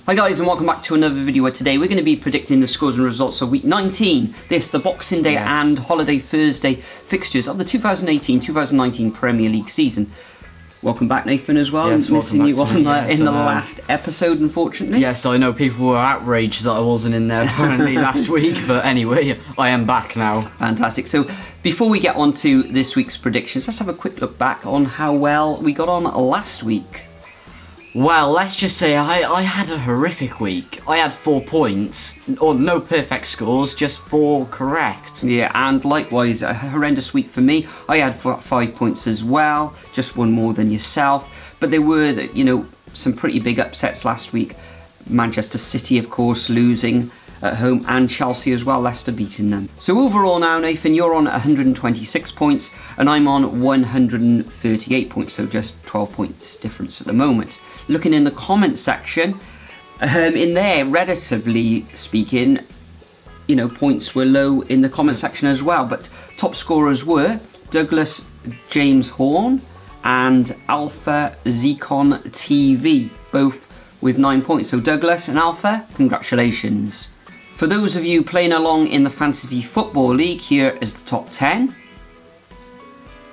Hi guys, and welcome back to another video where today we're going to be predicting the scores and results of week 19. The Boxing Day and Holiday Thursday fixtures of the 2018-2019 Premier League season. Welcome back, Nathan, as well. Yes, missing you on in the last episode, unfortunately. Yes, I know people were outraged that I wasn't in there apparently last week, but anyway, I am back now. Fantastic. So before we get on to this week's predictions, let's have a quick look back on how well we got on last week. Well, let's just say I had a horrific week. I had 4 points, or no perfect scores, just 4 correct. Yeah, and likewise, a horrendous week for me. I had 5 points as well, just 1 more than yourself. But there were, some pretty big upsets last week. Manchester City, of course, losing at home, and Chelsea as well, Leicester beating them. So overall now, Nathan, you're on 126 points, and I'm on 138 points, so just 12 points difference at the moment. Looking in the comment section, in there, relatively speaking, points were low in the comment section as well, but top scorers were Douglas James Horn and Alpha Zecon TV, both with 9 points. So Douglas and Alpha, congratulations. For those of you playing along in the Fantasy Football League, here is the top 10.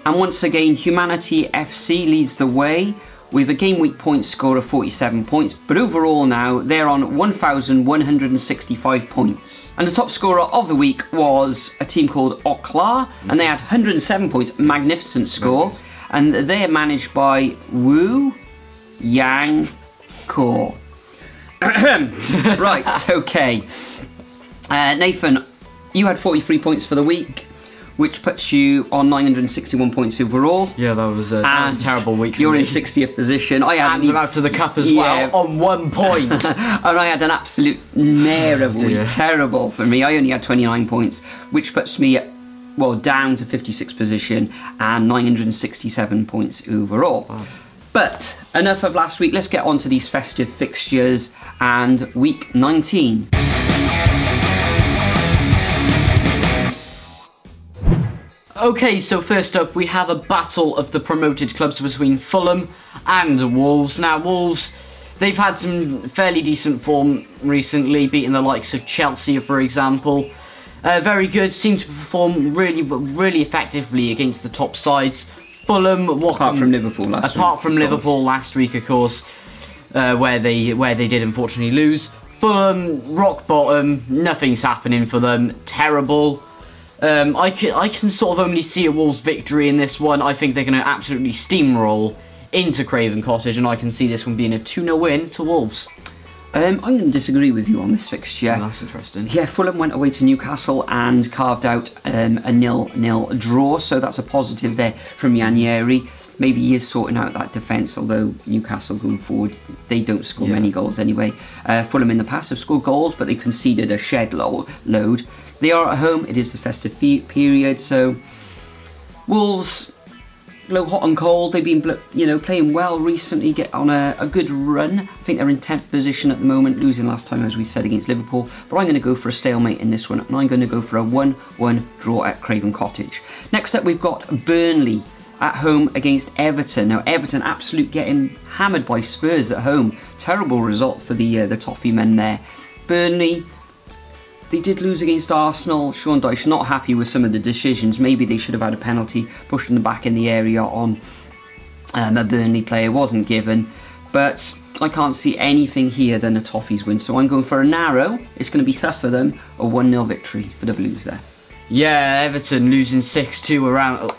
And once again, Humanity FC leads the way with a game week point score of 47 points, but overall now they're on 1,165 points. And the top scorer of the week was a team called Oklar, and they had 107 points, magnificent score, and they're managed by Wu Yang Kor. Right, okay. Nathan, you had 43 points for the week, which puts you on 961 points overall. Yeah, that was a terrible week for You're me. in 60th position. I had and out to the cup as well on 1 point. And I had an absolute mare of a week. Terrible for me. I only had 29 points, which puts me down to 56th position and 967 points overall. Wow. But enough of last week. Let's get on to these festive fixtures and week 19. Okay, so first up we have a battle of the promoted clubs between Fulham and Wolves. Now Wolves, they've had some fairly decent form recently, beating the likes of Chelsea, for example. Very good, seem to perform really effectively against the top sides. Fulham, apart from Liverpool last week, of course, where they did unfortunately lose. Fulham, rock bottom, nothing's happening for them, terrible. I can sort of only see a Wolves victory in this one. I think they're going to absolutely steamroll into Craven Cottage, and I can see this one being a 2-0 win to Wolves. I'm going to disagree with you on this fixture. Oh, that's interesting. Yeah, Fulham went away to Newcastle and carved out a 0-0 draw, so that's a positive there from Ranieri. Maybe he is sorting out that defence, although Newcastle going forward, they don't score many goals anyway. Fulham in the past have scored goals, but they conceded a shed load. They are at home, it is the festive period, so Wolves, hot and cold, they've been playing well recently, get on a good run. I think they're in 10th position at the moment, losing last time, as we said, against Liverpool. But I'm going to go for a stalemate in this one, and I'm going to go for a 1-1 draw at Craven Cottage. Next up, we've got Burnley at home against Everton. Now, Everton absolutely getting hammered by Spurs at home. Terrible result for the Toffee men there. Burnley, they did lose against Arsenal. Sean Dyche not happy with some of the decisions. Maybe they should have had a penalty pushing them back in the area on a Burnley player. Wasn't given. But I can't see anything here than a Toffees win. So I'm going for a narrow. It's going to be tough for them. A 1-0 victory for the Blues there. Yeah, Everton losing 6-2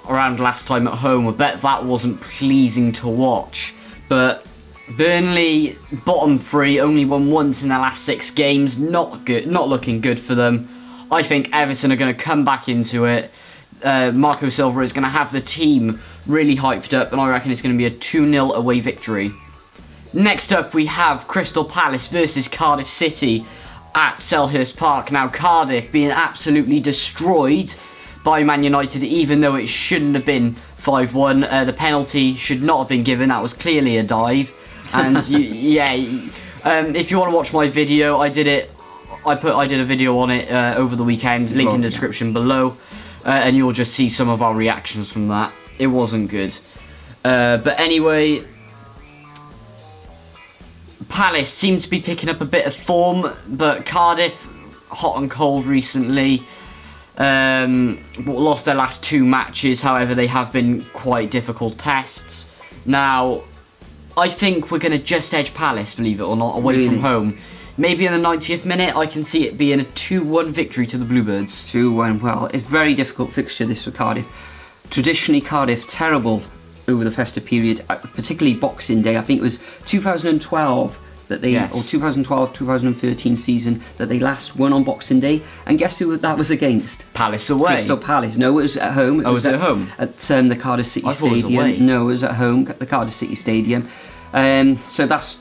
around last time at home. I bet that wasn't pleasing to watch. But Burnley, bottom 3, only won once in their last 6 games. Not good, not looking good for them. I think Everton are going to come back into it. Marco Silva is going to have the team really hyped up, and I reckon it's going to be a 2-0 away victory. Next up, we have Crystal Palace versus Cardiff City at Selhurst Park. Now, Cardiff being absolutely destroyed by Man United, even though it shouldn't have been 5-1. The penalty should not have been given. That was clearly a dive. And if you want to watch my video, I did a video on it over the weekend. Link in the description below, and you'll just see some of our reactions from that. It wasn't good. But anyway, Palace seem to be picking up a bit of form, but Cardiff, hot and cold recently. Lost their last 2 matches, however, they have been quite difficult tests. Now, I think we're going to just edge Palace, believe it or not, away from home. Maybe in the 90th minute, I can see it being a 2-1 victory to the Bluebirds. 2-1, well, it's a very difficult fixture this for Cardiff. Traditionally, Cardiff, terrible over the festive period, particularly Boxing Day. I think it was 2012 that they, or 2012-2013 season that they last won on Boxing Day. And guess who that was against? Palace away. Crystal Palace. No, it was at home. Was it at home? At the Cardiff City Stadium. It was away. No, it was at home, at the Cardiff City Stadium. So that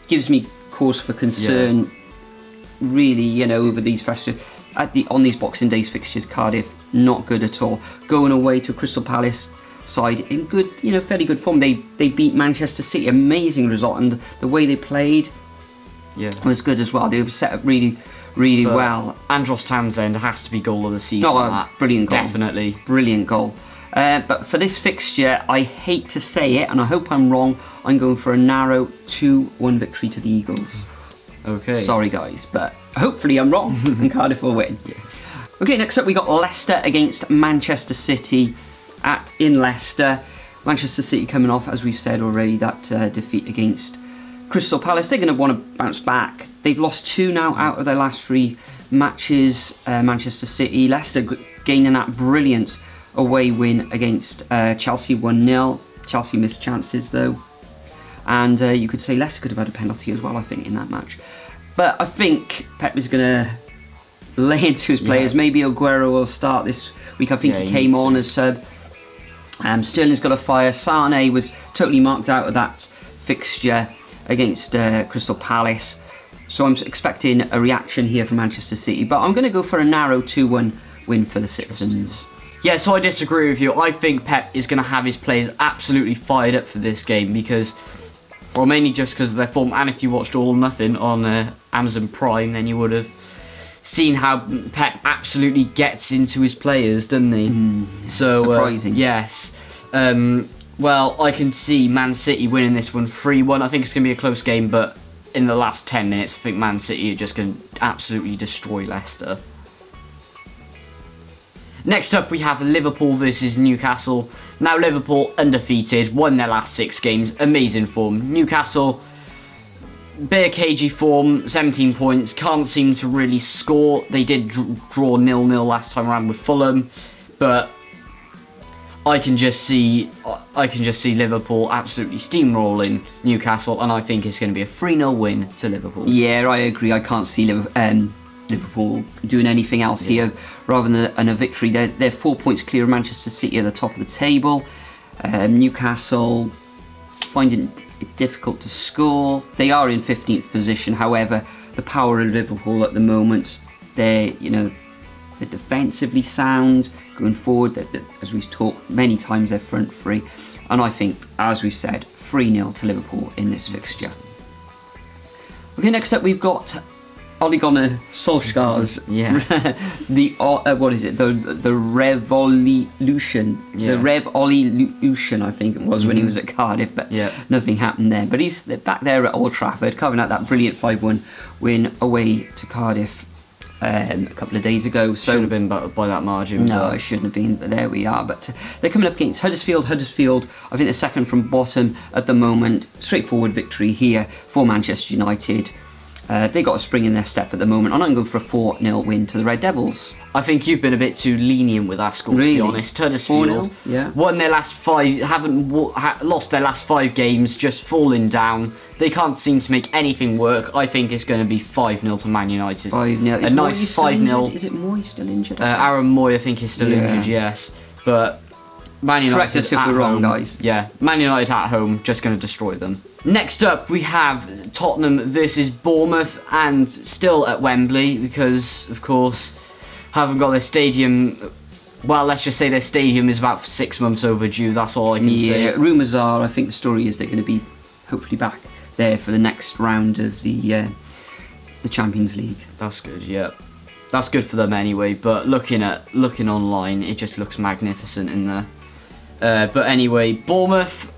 gives me cause for concern, really, you know, over these festive, on these Boxing Days fixtures. Cardiff not good at all. Going away to Crystal Palace side in good, you know, fairly good form. They beat Manchester City, amazing result, and the way they played was good as well. They were set up really well. Andros Townsend has to be goal of the season. Brilliant goal, definitely brilliant goal. But for this fixture, I hate to say it, and I hope I'm wrong, I'm going for a narrow 2-1 victory to the Eagles. Okay. Sorry guys, but hopefully I'm wrong and Cardiff will win. Yes. Okay, next up we got Leicester against Manchester City in Leicester. Manchester City coming off, as we've said already, that defeat against Crystal Palace. They're going to want to bounce back. They've lost 2 now out of their last 3 matches, Manchester City. Leicester gaining that brilliant away win against Chelsea 1-0. Chelsea missed chances though, and you could say Leicester could have had a penalty as well, I think, in that match. But I think Pep is going to lay into his players. Maybe Aguero will start this week. I think he came on as sub. Sterling's got a fire. Sane was totally marked out of that fixture against Crystal Palace, so I'm expecting a reaction here from Manchester City, but I'm going to go for a narrow 2-1 win for the citizens. Yeah, so I disagree with you. I think Pep is going to have his players absolutely fired up for this game because, well, mainly just because of their form. And if you watched All or Nothing on Amazon Prime, then you would have seen how Pep absolutely gets into his players, doesn't he? So surprising. Yes. Well, I can see Man City winning this one 3-1. I think it's going to be a close game, but in the last 10 minutes, I think Man City are just going to absolutely destroy Leicester. Next up, we have Liverpool versus Newcastle. Now, Liverpool undefeated, won their last 6 games, amazing form. Newcastle, bare cagey form, 17 points, can't seem to really score. They did draw 0-0 last time around with Fulham, but I can just see Liverpool absolutely steamrolling Newcastle, and I think it's going to be a 3-0 win to Liverpool. Yeah, I agree. I can't see Liverpool doing anything else here rather than a victory. They're 4 points clear of Manchester City at the top of the table. Newcastle finding it difficult to score. They are in 15th position. However, the power of Liverpool at the moment, they're defensively sound going forward. As we've talked many times, they're front free, and I think, as we've said, 3-0 to Liverpool in this fixture. Okay, next up we've got Ole Gunnar Solskjaer's what is it? The Revolution. The Revolution, I think it was when he was at Cardiff, but nothing happened there. But he's back there at Old Trafford, covering out that brilliant 5-1 win away to Cardiff a couple of days ago. So shouldn't have been by that margin. No, it shouldn't have been, but there we are. But they're coming up against Huddersfield. Huddersfield, I think they're second from bottom at the moment. Straightforward victory here for Manchester United. They got a spring in their step at the moment, and I'm going for a 4-0 win to the Red Devils. I think you've been a bit too lenient with our score, to be honest. Huddersfield won their last 5, lost their last 5 games, just falling down. They can't seem to make anything work. I think it's going to be 5-0 to Man United. 5-0. A nice 5-0. Is it Moy still injured? Aaron Moy, I think, is still injured, yes. But Man United correct us if we're wrong, guys. Yeah, Man United at home, just going to destroy them. Next up, we have Tottenham versus Bournemouth, and still at Wembley because, of course, haven't got their stadium. Well, let's just say their stadium is about 6 months overdue. That's all I can say. Yeah, rumours are, I think the story is they're going to be hopefully back there for the next round of the Champions League. That's good, yeah. That's good for them anyway. But looking online, it just looks magnificent in there. But anyway, Bournemouth,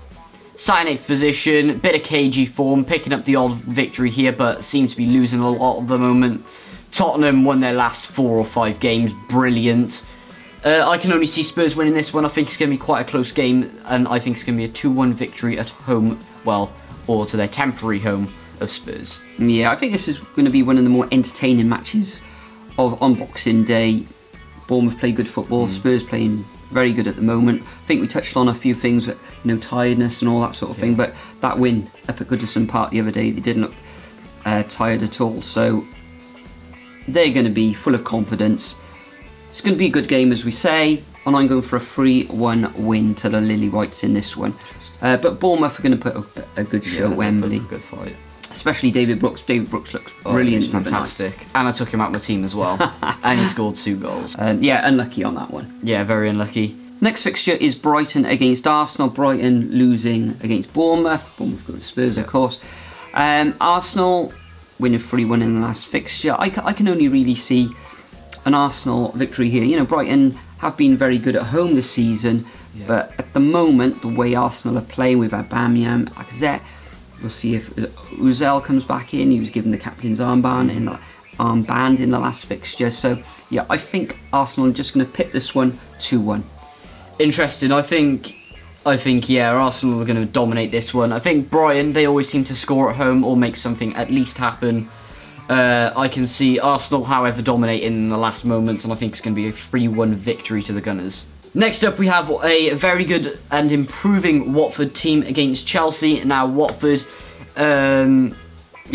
Sat in 8th position, bit of cagey form, picking up the odd victory here, but seem to be losing a lot at the moment. Tottenham won their last 4 or 5 games, brilliant. I can only see Spurs winning this one. I think it's going to be quite a close game, and I think it's going to be a 2-1 victory at home, well, or to their temporary home of Spurs. Yeah, I think this is going to be one of the more entertaining matches on Boxing Day. Bournemouth play good football, Spurs playing very good at the moment. I think we touched on a few things, tiredness and all that sort of thing, but that win up at Goodison Park the other day, they didn't look tired at all, so they're going to be full of confidence. It's going to be a good game, as we say, and I'm going for a 3-1 win to the Lily Whites in this one. But Bournemouth are going to put a good show at Wembley. Good fight. Especially David Brooks. David Brooks looks brilliant. Fantastic. And I took him out of my team as well. And he scored 2 goals. Yeah, unlucky on that one. Yeah, very unlucky. Next fixture is Brighton against Arsenal. Brighton losing against Bournemouth. Bournemouth got Spurs, of course. Arsenal winning 3-1 in the last fixture. I can only really see an Arsenal victory here. Brighton have been very good at home this season. Yeah. But at the moment, the way Arsenal are playing with Aubameyang, Lacazette, we'll see if Ozil comes back in. He was given the captain's armband in the last fixture. So, yeah, I think Arsenal are just going to pick this one 2-1. Interesting. I think, yeah, Arsenal are going to dominate this one. I think Brighton, they always seem to score at home or make something at least happen. I can see Arsenal, however, dominating in the last moments, and I think it's going to be a 3-1 victory to the Gunners. Next up, we have a very good and improving Watford team against Chelsea. Now, Watford... yeah,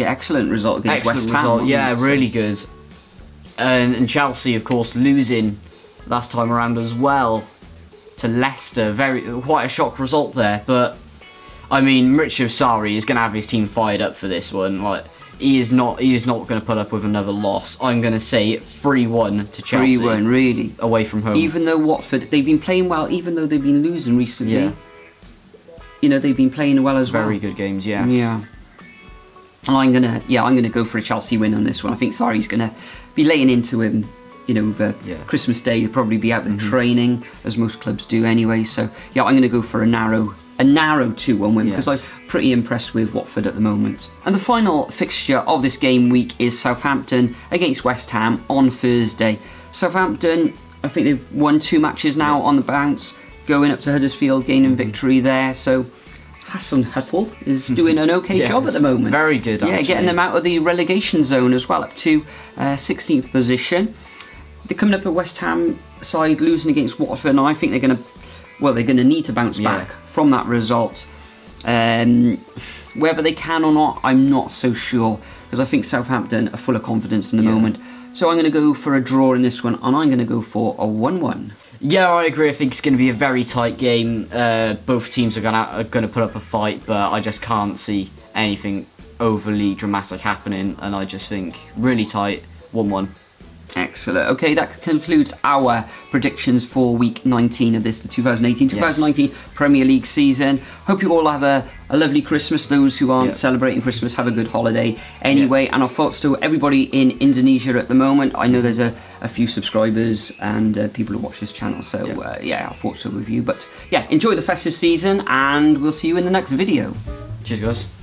excellent result against West Ham. Yeah, really good. And Chelsea, of course, losing last time around as well to Leicester. Quite a shock result there. But, I mean, Maurizio Sarri is going to have his team fired up for this one. He is not going to put up with another loss. I'm going to say 3-1 to Chelsea. 3-1, really. Away from home. Even though Watford, they've been playing well, even though they've been losing recently. Yeah. They've been playing well as well. Very good games, yes. Yeah. And I'm gonna go for a Chelsea win on this one. I think Sarri's going to be laying into him, Christmas Day. He'll probably be out in training, as most clubs do anyway. So, yeah, I'm going to go for a narrow 2-1 win, because I'm pretty impressed with Watford at the moment. And the final fixture of this game week is Southampton against West Ham on Thursday. Southampton, I think they've won 2 matches now on the bounce, going up to Huddersfield, gaining victory there. So Hassan Huttle is doing an okay job at the moment. Very good, actually. Yeah, getting them out of the relegation zone as well, up to 16th position. They're coming up at West Ham side, losing against Watford, and I think they're going to need to bounce back from that result. Whether they can or not, I'm not so sure, because I think Southampton are full of confidence in the moment. So I'm going to go for a draw in this one, and I'm going to go for a 1-1. Yeah, I agree. I think it's going to be a very tight game. Both teams are going to put up a fight, but I just can't see anything overly dramatic happening, and I just think really tight, 1-1. Excellent. Okay, that concludes our predictions for week 19 of the 2018-2019 Premier League season. Hope you all have a lovely Christmas. Those who aren't celebrating Christmas, have a good holiday anyway. And our thoughts to everybody in Indonesia at the moment. I know there's a few subscribers and people who watch this channel, so our thoughts are with you. But yeah, enjoy the festive season, and we'll see you in the next video. Cheers, guys.